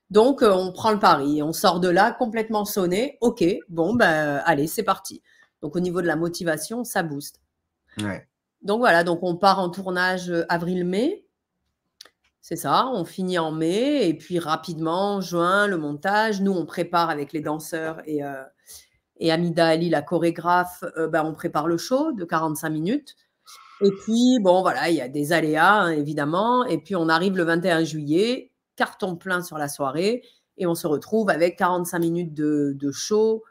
Donc, on prend le pari. On sort de là complètement sonné. OK, bon, ben, allez, c'est parti. Donc, au niveau de la motivation, ça booste. Ouais. Donc, voilà, donc on part en tournage avril-mai. C'est ça, on finit en mai. Et puis, rapidement, juin, le montage. Nous, on prépare avec les danseurs et Amida Ali, la chorégraphe, on prépare le show de 45 minutes. Et puis, bon, voilà, il y a des aléas, hein, évidemment. Et puis, on arrive le 21 juillet, carton plein sur la soirée. Et on se retrouve avec 45 minutes de show,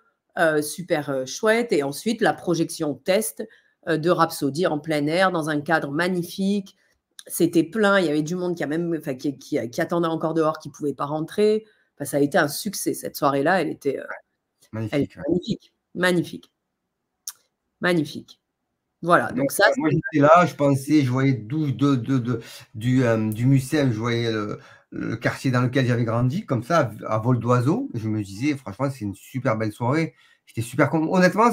super chouette. Et ensuite, la projection test de Rhapsody en plein air, dans un cadre magnifique. C'était plein. Il y avait du monde qui attendait encore dehors, qui ne pouvait pas rentrer. Enfin, ça a été un succès, cette soirée-là. Elle était… Magnifique. Magnifique. Voilà. Donc ça, moi, j'étais là, je pensais, je voyais du Mucem, je voyais le quartier dans lequel j'avais grandi, comme ça, à vol d'oiseau. Je me disais, franchement, c'est une super belle soirée. J'étais super content. Honnêtement,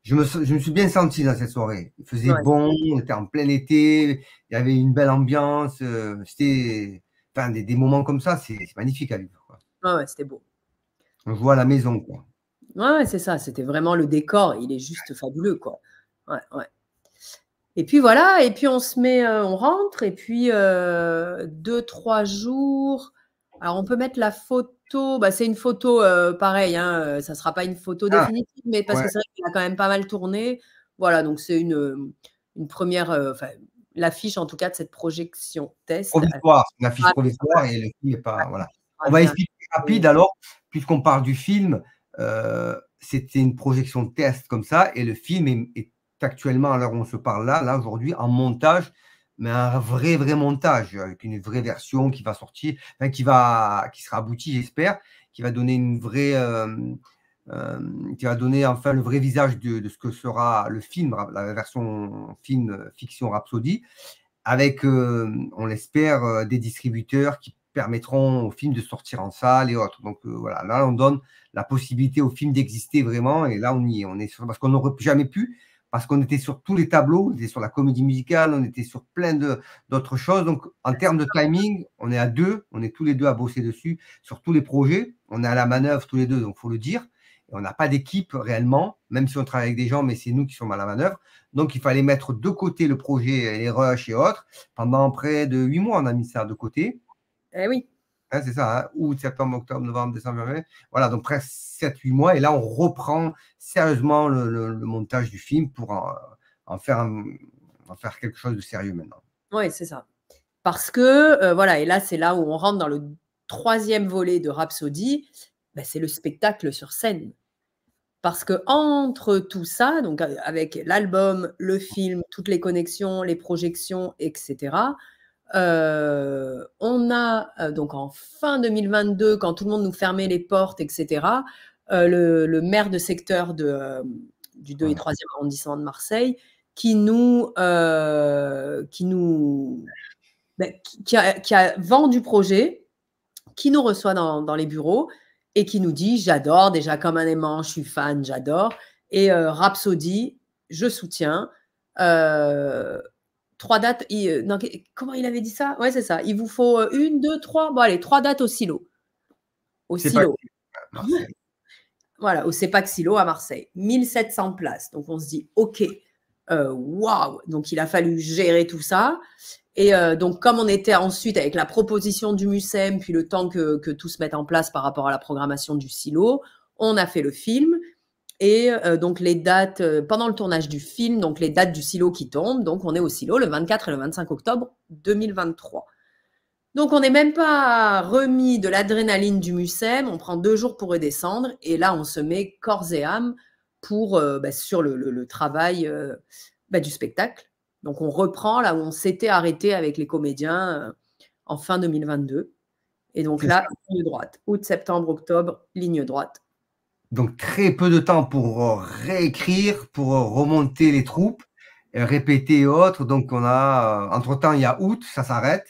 je me suis bien senti dans cette soirée. Il faisait bon, on était en plein été, il y avait une belle ambiance. C'était, enfin, des moments comme ça, c'est magnifique à vivre, quoi. Ouais, c'était beau. On joue à la maison, quoi. Ouais, c'est ça. C'était vraiment le décor. Il est juste fabuleux, quoi. Ouais. Et puis voilà. Et puis on se met, on rentre. Et puis 2-3 jours. Alors on peut mettre la photo. C'est une photo pareil. Hein, ça ne sera pas une photo définitive, mais parce que c'est vrai qu'il a quand même pas mal tourné. Voilà. Donc c'est une première. L'affiche en tout cas de cette projection test. Provisoire. Une affiche provisoire et le film n'est pas. Voilà. On va expliquer rapide alors, puisqu'on parle du film. C'était une projection de test comme ça et le film est actuellement, à l'heure où on se parle là aujourd'hui, en montage, mais un vrai montage avec une vraie version qui va sortir, enfin, qui sera aboutie, j'espère, qui va donner une vraie, qui va donner enfin le vrai visage de ce que sera le film, la version film fiction Rhapsody, avec, on l'espère, des distributeurs qui permettront au film de sortir en salle et autres. Donc voilà, là on donne la possibilité au film d'exister vraiment et là on y est. On est parce qu'on n'aurait jamais pu, parce qu'on était sur tous les tableaux, on était sur la comédie musicale, on était sur plein d'autres choses. Donc en termes de timing, on est à deux, on est tous les deux à bosser dessus, sur tous les projets. On est à la manœuvre tous les deux, donc il faut le dire. Et on n'a pas d'équipe réellement, même si on travaille avec des gens, mais c'est nous qui sommes à la manœuvre. Donc il fallait mettre de côté le projet, les rushs et autres. Pendant près de 8 mois, on a mis ça de côté. Eh oui. Hein, c'est ça, hein, août, septembre, octobre, novembre, décembre, janvier. Voilà, donc presque 7-8 mois. Et là, on reprend sérieusement le montage du film pour en faire quelque chose de sérieux maintenant. Oui, c'est ça. Parce que, voilà, et là, c'est là où on rentre dans le 3e volet de Rhapsody, c'est le spectacle sur scène. Parce que entre tout ça, donc avec l'album, le film, toutes les connexions, les projections, etc., on a, donc en fin 2022, quand tout le monde nous fermait les portes, etc., le maire de secteur du 2 et 3e arrondissement de Marseille qui a vent du projet, qui nous reçoit dans les bureaux et qui nous dit « J'adore, déjà comme un aimant, je suis fan, j'adore. Et Rhapsody, je soutiens. 3 dates. Comment il avait dit ça? Ouais, c'est ça. Il vous faut 1, 2, 3. Bon, allez, 3 dates au silo. Au silo. Voilà, au CEPAC Silo à Marseille. 1700 places. Donc, on se dit, OK, waouh. Donc, il a fallu gérer tout ça. Et donc, comme on était ensuite avec la proposition du Mucem, puis le temps que tout se mette en place par rapport à la programmation du silo, on a fait le film. Et donc, les dates, pendant le tournage du film, donc les dates du silo qui tombent, donc on est au silo le 24 et le 25 octobre 2023. Donc, on n'est même pas remis de l'adrénaline du Mucem, on prend 2 jours pour redescendre, et là, on se met corps et âme pour, sur le travail du spectacle. Donc, on reprend là où on s'était arrêté avec les comédiens en fin 2022. Et donc là, ligne droite. Août, septembre, octobre, ligne droite. Donc, très peu de temps pour réécrire, pour remonter les troupes, répéter et autres. Donc, on a, entre-temps, il y a août, ça s'arrête.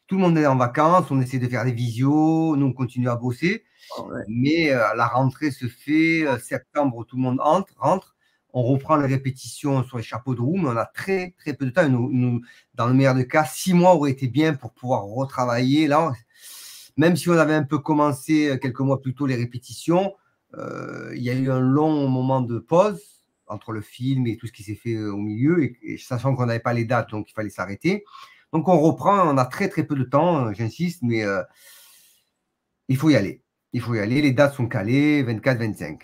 Tout le monde est en vacances, on essaie de faire des visios, nous, on continue à bosser. Ouais. Mais la rentrée se fait, septembre, tout le monde rentre. On reprend les répétitions sur les chapeaux de roue, mais on a très, très peu de temps. Dans le meilleur des cas, 6 mois auraient été bien pour pouvoir retravailler. Là, même si on avait un peu commencé quelques mois plus tôt les répétitions, il y a eu un long moment de pause entre le film et tout ce qui s'est fait au milieu, et sachant qu'on n'avait pas les dates, donc il fallait s'arrêter. Donc on reprend, on a très très peu de temps, j'insiste, mais il faut y aller. Il faut y aller, les dates sont calées, 24, 25.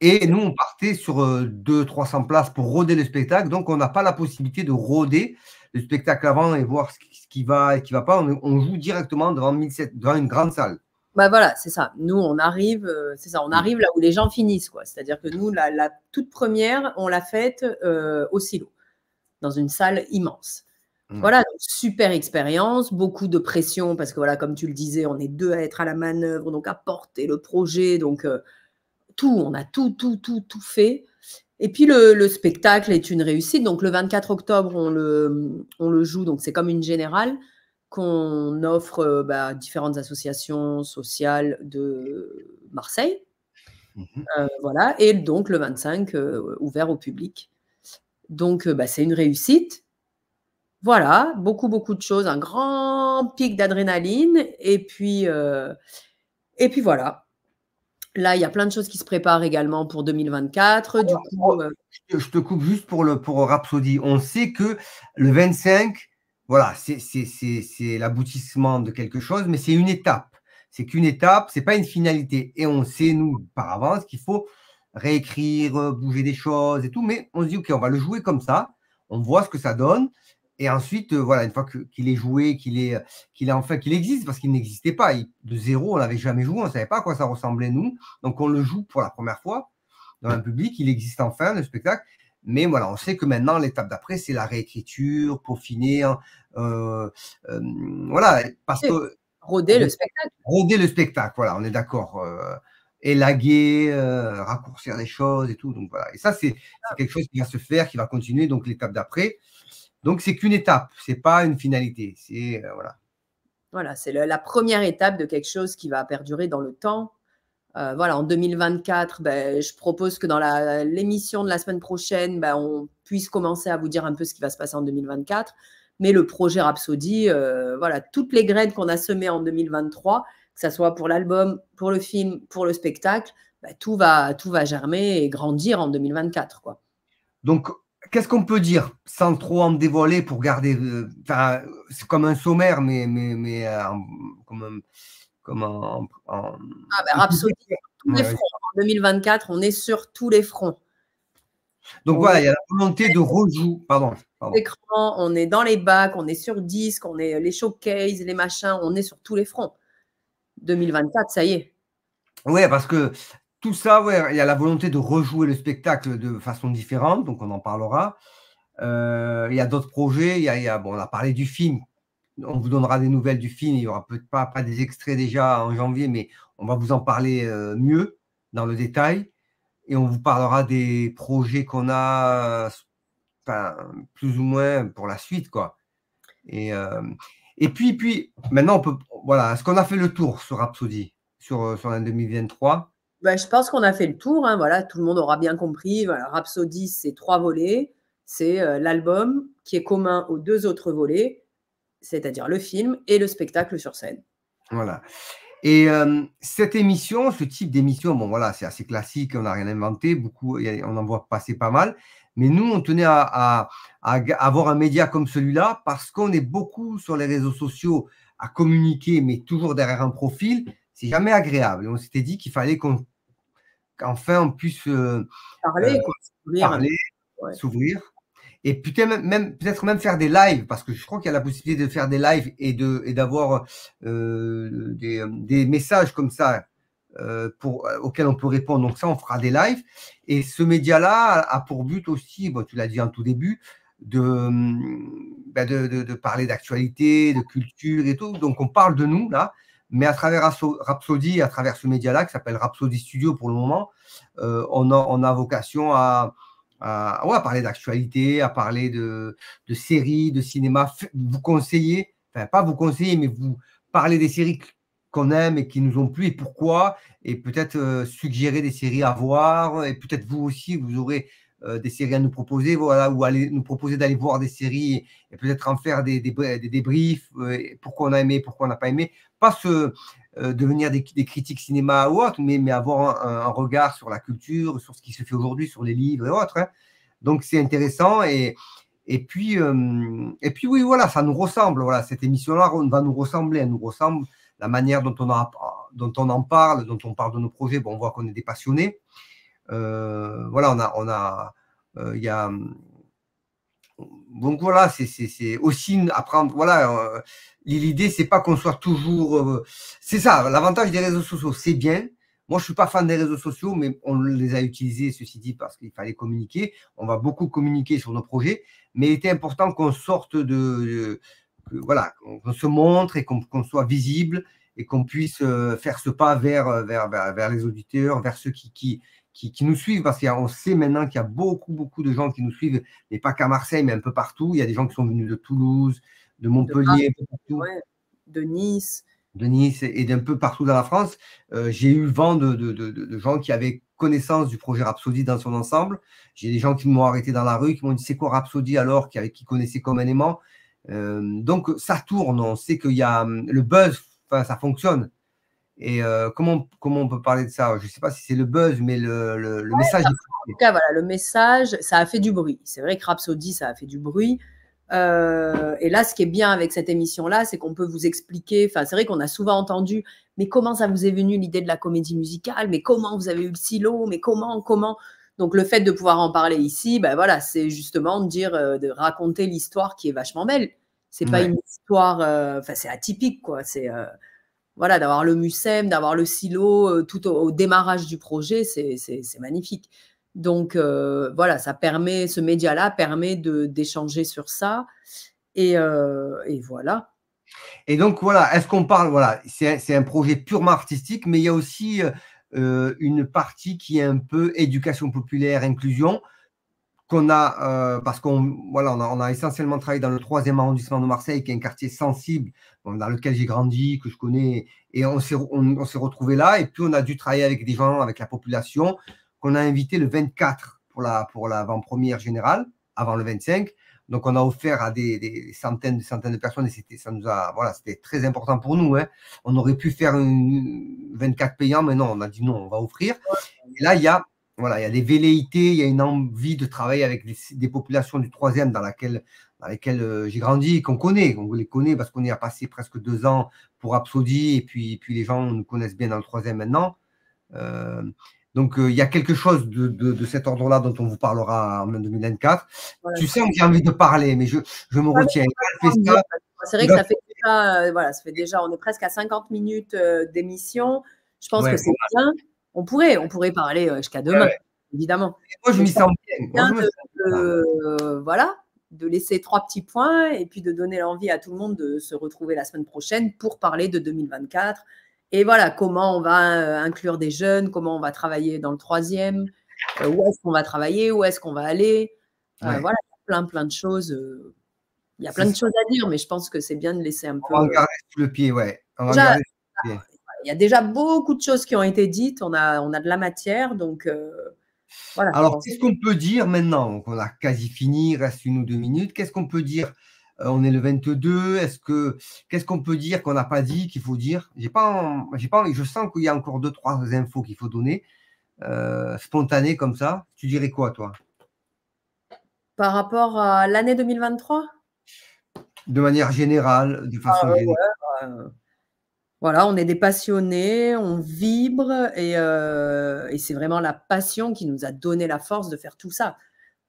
Et nous, on partait sur 200-300 places pour roder le spectacle, donc on n'a pas la possibilité de roder le spectacle avant et voir ce qui va et qui ne va pas. On joue directement devant une grande salle. Bah voilà, c'est ça. Nous, on arrive, on arrive là où les gens finissent, quoi. C'est-à-dire que nous, la toute première, on l'a faite au silo, dans une salle immense. Voilà, donc, super expérience, beaucoup de pression, parce que voilà, comme tu le disais, on est 2 à être à la manœuvre, donc à porter le projet, donc on a tout fait. Et puis le spectacle est une réussite. Donc le 24 octobre, on le joue, donc c'est comme une générale qu'on offre à différentes associations sociales de Marseille. Voilà, et donc le 25, ouvert au public. Donc c'est une réussite. Voilà, beaucoup de choses, un grand pic d'adrénaline, et puis voilà. Là, il y a plein de choses qui se préparent également pour 2024. Du coup, je te coupe juste pour Rhapsody. On sait que le 25, voilà, c'est l'aboutissement de quelque chose, mais c'est une étape. C'est qu'une étape, c'est pas une finalité. Et on sait, nous, par avance, qu'il faut réécrire, bouger des choses et tout. Mais on se dit, OK, on va le jouer comme ça. On voit ce que ça donne. Et ensuite, voilà, une fois qu'il est joué, qu'il existe, parce qu'il n'existait pas. De zéro, on n'avait jamais joué, on ne savait pas à quoi ça ressemblait, nous. Donc, on le joue pour la première fois dans un public. Il existe enfin, le spectacle. Mais voilà, on sait que maintenant, l'étape d'après, c'est la réécriture, peaufiner. Voilà, parce que. Roder le spectacle. Roder le spectacle, voilà, on est d'accord. Élaguer, raccourcir les choses et tout. Donc, voilà. Et ça, c'est quelque chose qui va se faire, qui va continuer. Donc, l'étape d'après. Donc, c'est qu'une étape, ce n'est pas une finalité. C'est voilà. Voilà, c'est la première étape de quelque chose qui va perdurer dans le temps. Voilà, en 2024, je propose que dans l'émission de la semaine prochaine, on puisse commencer à vous dire un peu ce qui va se passer en 2024. Mais le projet Rhapsody, voilà, toutes les graines qu'on a semées en 2023, que ce soit pour l'album, pour le film, pour le spectacle, tout va germer et grandir en 2024, quoi. Donc, qu'est-ce qu'on peut dire sans trop en dévoiler pour garder. C'est comme un sommaire, mais Rhapsody, tous les fronts. En 2024, on est sur tous les fronts. Donc voilà, il y a la volonté de rejoue. Pardon. Écran, on est dans les bacs, on est sur disque, on est les showcases, les machins, on est sur tous les fronts. 2024, ça y est. Oui, parce que tout ça, ouais, il y a la volonté de rejouer le spectacle de façon différente, donc on en parlera. Il y a d'autres projets. On a parlé du film. On vous donnera des nouvelles du film. Il n'y aura peut-être pas des extraits déjà en janvier, mais on va vous en parler mieux dans le détail. Et on vous parlera des projets qu'on a, plus ou moins pour la suite, quoi. Et puis maintenant, voilà, est-ce qu'on a fait le tour sur Rhapsody, sur l'année 2023? Je pense qu'on a fait le tour. Hein, voilà, tout le monde aura bien compris. Voilà, Rhapsody, c'est 3 volets. C'est l'album qui est commun aux 2 autres volets, c'est-à-dire le film et le spectacle sur scène. Voilà. Et cette émission, ce type d'émission, bon voilà, c'est assez classique, on n'a rien inventé, on en voit passer pas mal. Mais nous, on tenait à avoir un média comme celui-là parce qu'on est beaucoup sur les réseaux sociaux à communiquer, mais toujours derrière un profil. C'est jamais agréable. Et on s'était dit qu'il fallait qu'enfin on puisse Parler, parler, ouais. s'ouvrir. Et peut-être même faire des lives, parce que je crois qu'il y a la possibilité de faire des lives et d'avoir des messages comme ça auxquels on peut répondre. Donc ça, on fera des lives. Et ce média-là a pour but aussi, bon, tu l'as dit en tout début, de parler d'actualité, de culture et tout. Donc on parle de nous là, mais à travers Rhapsody, à travers ce média-là qui s'appelle Rhapsody Studio pour le moment, on a vocation à parler d'actualité, à parler de séries, de cinéma, vous conseiller, enfin pas vous conseiller, mais vous parler des séries qu'on aime et qui nous ont plu et pourquoi, et peut-être suggérer des séries à voir, et peut-être vous aussi, vous aurez des séries à nous proposer, voilà, ou aller nous proposer d'aller voir des séries et peut-être en faire des débriefs, pourquoi on a aimé, pourquoi on n'a pas aimé, pas devenir des critiques cinéma ou autres, mais avoir un regard sur la culture, sur ce qui se fait aujourd'hui, sur les livres et autres. Hein. Donc c'est intéressant et puis oui, voilà, ça nous ressemble. Voilà, cette émission-là va nous ressembler. Elle nous ressemble. La manière dont on en parle, dont on parle de nos projets, bon, on voit qu'on est des passionnés. Voilà, il y a. Donc voilà, c'est aussi apprendre. Voilà, l'idée, c'est pas qu'on soit toujours. C'est ça, l'avantage des réseaux sociaux, c'est bien. Moi, je suis pas fan des réseaux sociaux, mais on les a utilisés, ceci dit, parce qu'il fallait communiquer. On va beaucoup communiquer sur nos projets, mais il était important qu'on sorte voilà, qu'on se montre et qu'on soit visible et qu'on puisse faire ce pas vers les auditeurs, vers ceux qui nous suivent, parce qu'on sait maintenant qu'il y a beaucoup de gens qui nous suivent, mais pas qu'à Marseille, mais un peu partout. Il y a des gens qui sont venus de Toulouse, de Montpellier, de Nice. De Nice et d'un peu partout dans la France. J'ai eu vent de gens qui avaient connaissance du projet Rhapsody dans son ensemble. J'ai des gens qui m'ont arrêté dans la rue, qui m'ont dit c'est quoi Rhapsody alors, qui connaissaient comme un aimant. Donc ça tourne, on sait qu'il y a le buzz, ça fonctionne. Et comment on peut parler de ça? Je ne sais pas si c'est le buzz, mais le message. En tout cas, voilà, le message, ça a fait du bruit. C'est vrai que Rhapsody, ça a fait du bruit. Et là, ce qui est bien avec cette émission-là, c'est qu'on peut vous expliquer. Enfin, c'est vrai qu'on a souvent entendu, mais comment ça vous est venu l'idée de la comédie musicale? Mais comment vous avez eu le silo? Mais comment? Donc, le fait de pouvoir en parler ici, ben voilà, c'est justement de raconter l'histoire qui est vachement belle. C'est pas une histoire, enfin, c'est atypique, quoi. C'est voilà, d'avoir le MUSEM, d'avoir le silo tout au démarrage du projet, c'est magnifique. Donc, voilà, ce média-là permet d'échanger sur ça. Et voilà. Et donc, voilà, est-ce qu'on parle, voilà, c'est un projet purement artistique, mais il y a aussi une partie qui est un peu éducation populaire, inclusion, qu'on a, parce on a essentiellement travaillé dans le 3e arrondissement de Marseille, qui est un quartier sensible, dans lequel j'ai grandi, que je connais, et on s'est retrouvé là, et puis on a dû travailler avec des gens, avec la population, qu'on a invité le 24 pour l'avant-première générale, avant le 25. Donc on a offert à des centaines de personnes, et c'était très important pour nous. Hein. On aurait pu faire une 24 payants, mais non, on a dit non, on va offrir. Et là, il y a des velléités, il y a une envie de travailler avec des populations du 3e dans lesquelles j'ai grandi, qu'on connaît. On les connaît parce qu'on y a passé presque 2 ans pour Rhapsody, et puis les gens nous connaissent bien dans le 3e maintenant. Donc, il y a quelque chose de cet ordre-là dont on vous parlera en 2024. Voilà. Tu sens que j'ai envie de parler, mais je me retiens. C'est vrai que ça fait déjà, on est presque à 50 minutes d'émission. Je pense que c'est bien. On pourrait parler jusqu'à demain, évidemment. Moi, je m'y sens bien. Voilà, de laisser 3 petits points et puis de donner l'envie à tout le monde de se retrouver la semaine prochaine pour parler de 2024. Et voilà, comment on va inclure des jeunes, comment on va travailler dans le 3e, où est-ce qu'on va travailler, où est-ce qu'on va aller. Voilà, il y a plein de choses. Il y a plein de choses à dire, mais je pense que c'est bien de laisser un peu. On va garder sous le pied, ouais. Il y a déjà beaucoup de choses qui ont été dites, on a de la matière, donc voilà. Alors, qu'est-ce qu'on peut dire maintenant? On a quasi fini, il reste 1 ou 2 minutes. Qu'est-ce qu'on peut dire? On est le 22. Qu'est-ce qu'on peut dire qu'on n'a pas dit, qu'il faut dire? Je sens qu'il y a encore 2-3 infos qu'il faut donner, spontanées comme ça. Tu dirais quoi, toi? Par rapport à l'année 2023? De manière générale, de façon générale. Voilà, on est des passionnés, on vibre et c'est vraiment la passion qui nous a donné la force de faire tout ça.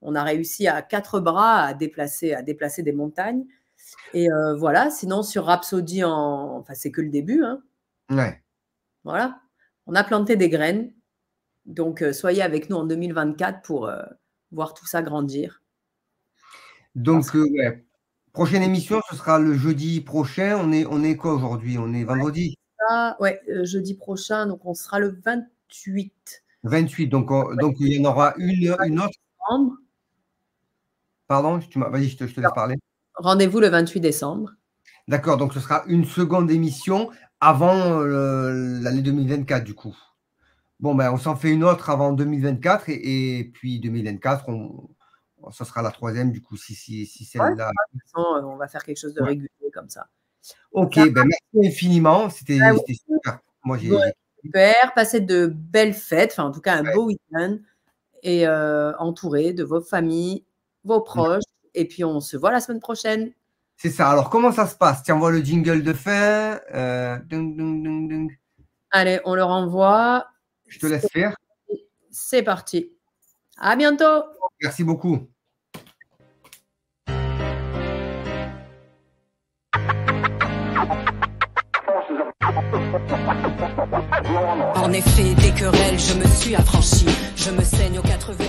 On a réussi à 4 bras à déplacer des montagnes et voilà. Sinon sur Rhapsody enfin, c'est que le début, hein. Ouais. Voilà, on a planté des graines, donc soyez avec nous en 2024 pour voir tout ça grandir. Donc, ouais. Prochaine émission, ce sera le jeudi prochain. On est quoi aujourd'hui? On est vendredi? Ouais, jeudi prochain, donc on sera le 28. 28, donc il y en aura une autre. Décembre. Pardon, vas-y, je te laisse parler. Rendez-vous le 28 décembre. D'accord, donc ce sera une seconde émission avant l'année 2024 du coup. Bon, ben, on s'en fait une autre avant 2024 et puis 2024, ça sera la troisième du coup, si celle-là. De toute façon, on va faire quelque chose de régulier comme ça. Ok, ben, merci infiniment, c'était super. Moi, super, passez de belles fêtes, enfin en tout cas un beau week-end et entouré de vos familles, vos proches, et puis on se voit la semaine prochaine. C'est ça. Alors, comment ça se passe? Tu envoies le jingle de fin. Allez, on le renvoie. Je te laisse faire. C'est parti. À bientôt. Merci beaucoup. En effet, des querelles, je me suis affranchie. Je me saigne aux 80.